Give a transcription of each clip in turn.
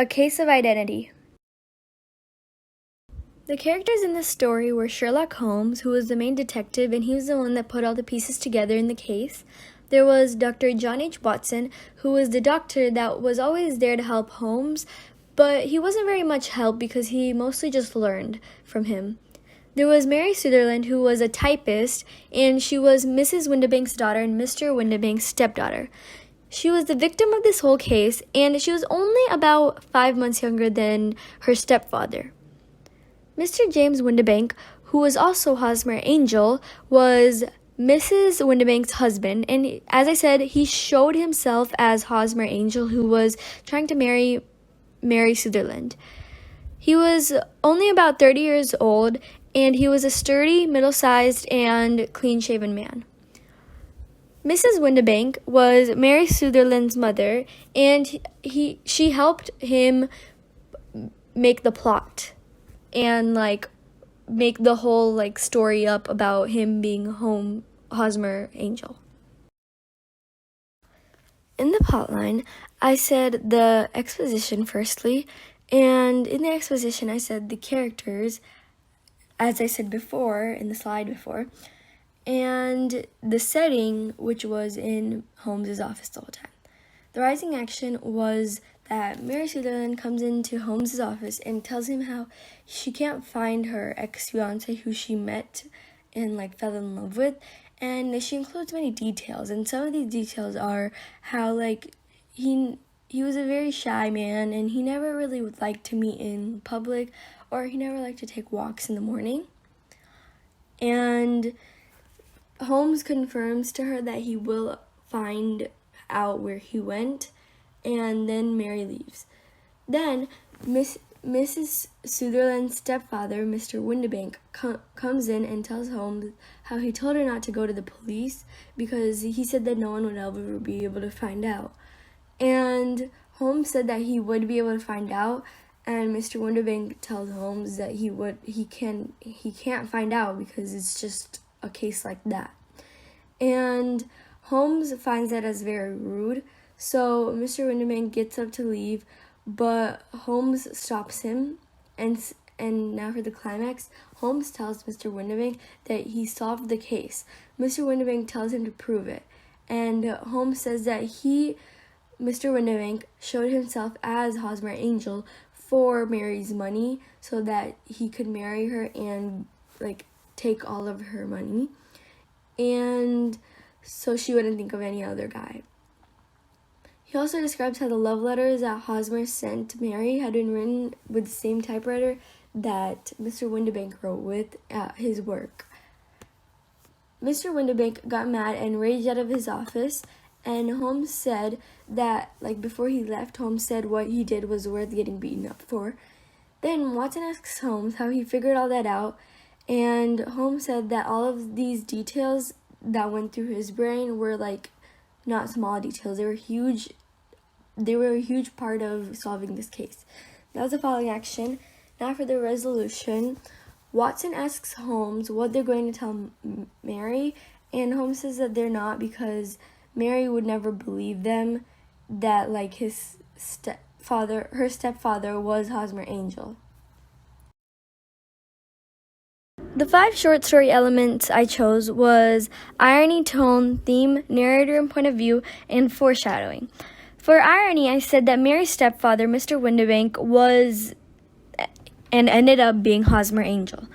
A Case of Identity. The characters in this story were Sherlock Holmes, who was the main detective, and he was the one that put all the pieces together in the case. There was Dr. John H. Watson, who was the doctor that was always there to help Holmes, but he wasn't very much help because he mostly just learned from him. There was Mary Sutherland, who was a typist, and she was Mrs. Windibank's daughter and Mr. Windibank's stepdaughter. She was the victim of this whole case, and she was only about 5 months younger than her stepfather. Mr. James Windibank, who was also Hosmer Angel, was Mrs. Windibank's husband, and as I said, he showed himself as Hosmer Angel, who was trying to marry Mary Sutherland. He was only about 30 years old, and he was a sturdy, middle-sized, and clean-shaven man. Mrs. Windibank was Mary Sutherland's mother, and she helped him make the plot and make the whole story up about him being Hosmer Angel. In the plotline, I said the exposition firstly, and in the exposition I said the characters, as I said before in the slide before, and the setting, which was in Holmes' office the whole time. The rising action was that Mary Sutherland comes into Holmes' office and tells him how she can't find her ex-fiance who she met and fell in love with, and she includes many details, and some of these details are how he was a very shy man, and he never really would like to meet in public, or he never liked to take walks in the morning. And Holmes confirms to her that he will find out where he went, and then Mary leaves. Then Mrs. Sutherland's stepfather, Mr. Windibank, comes in and tells Holmes how he told her not to go to the police because he said that no one would ever be able to find out. And Holmes said that he would be able to find out, and Mr. Windibank tells Holmes that he can't find out because it's just a case like that. And Holmes finds that as very rude, so Mr. Windibank gets up to leave, but Holmes stops him, and now for the climax, Holmes tells Mr. Windibank that he solved the case. Mr. Windibank tells him to prove it, and Holmes says that Mr. Windibank showed himself as Hosmer Angel for Mary's money so that he could marry her and take all of her money, and so she wouldn't think of any other guy. He also describes how the love letters that Hosmer sent to Mary had been written with the same typewriter that Mr. Windibank wrote with at his work. Mr. Windibank got mad and raged out of his office, and Holmes said that, before he left, Holmes said what he did was worth getting beaten up for. Then Watson asks Holmes how he figured all that out, and Holmes said that all of these details that went through his brain were not small details. They were huge. They were a huge part of solving this case. That was the following action. Now for the resolution. Watson asks Holmes what they're going to tell Mary, and Holmes says that they're not because Mary would never believe them that her stepfather was Hosmer Angel. The 5 short story elements I chose was irony, tone, theme, narrator and point of view, and foreshadowing. For irony, I said that Mary's stepfather, Mr. Windibank, was and ended up being Hosmer Angel.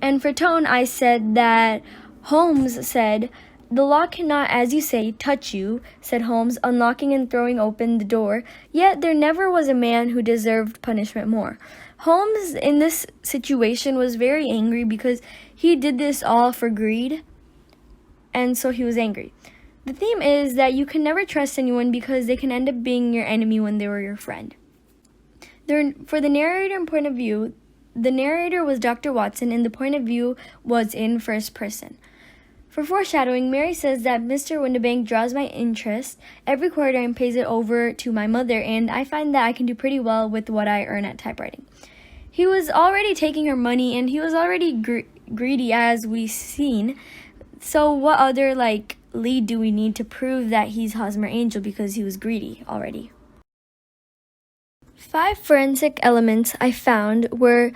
And for tone, I said that Holmes said, "The law cannot, as you say, touch you," said Holmes, unlocking and throwing open the door, "yet there never was a man who deserved punishment more." Holmes, in this situation, was very angry because he did this all for greed, and so he was angry. The theme is that you can never trust anyone because they can end up being your enemy when they were your friend. For the narrator and point of view, the narrator was Dr. Watson, and the point of view was in first person. For foreshadowing, Mary says that Mr. Windibank draws my interest every quarter and pays it over to my mother, and I find that I can do pretty well with what I earn at typewriting. He was already taking her money, and he was already greedy, as we've seen. So what other lead do we need to prove that he's Hosmer Angel because he was greedy already? 5 forensic elements I found were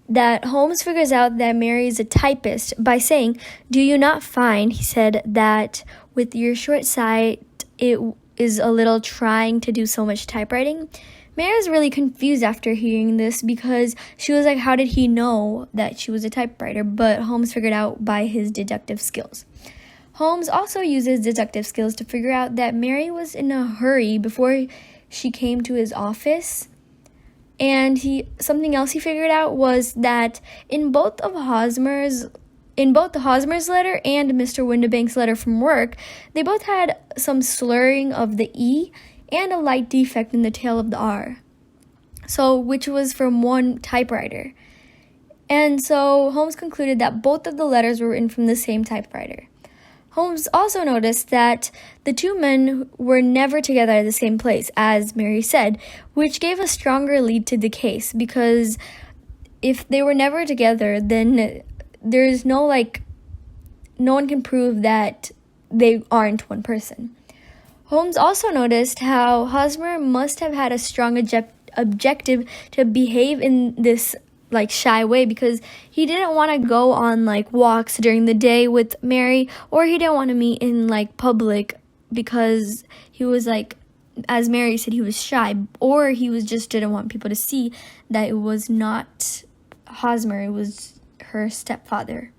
that Holmes figures out that Mary is a typist by saying, "Do you not find," he said, "that with your short sight it is a little trying to do so much typewriting?" Mary was really confused after hearing this because she was like, how did he know that she was a typewriter? But Holmes figured out by his deductive skills. Holmes also uses deductive skills to figure out that Mary was in a hurry before she came to his office. And something else he figured out was that in both the Hosmer's letter and Mr. Windibank's letter from work, they both had some slurring of the E and a light defect in the tail of the R. So, which was from one typewriter. And so Holmes concluded that both of the letters were written from the same typewriter. Holmes also noticed that the two men were never together at the same place, as Mary said, which gave a stronger lead to the case, because if they were never together, then there's no one can prove that they aren't one person. Holmes also noticed how Hosmer must have had a strong objective to behave in this shy way, because he didn't want to go on walks during the day with Mary, or he didn't want to meet in public because he was as Mary said, he was shy, or he was just didn't want people to see that it was not Hosmer, it was her stepfather.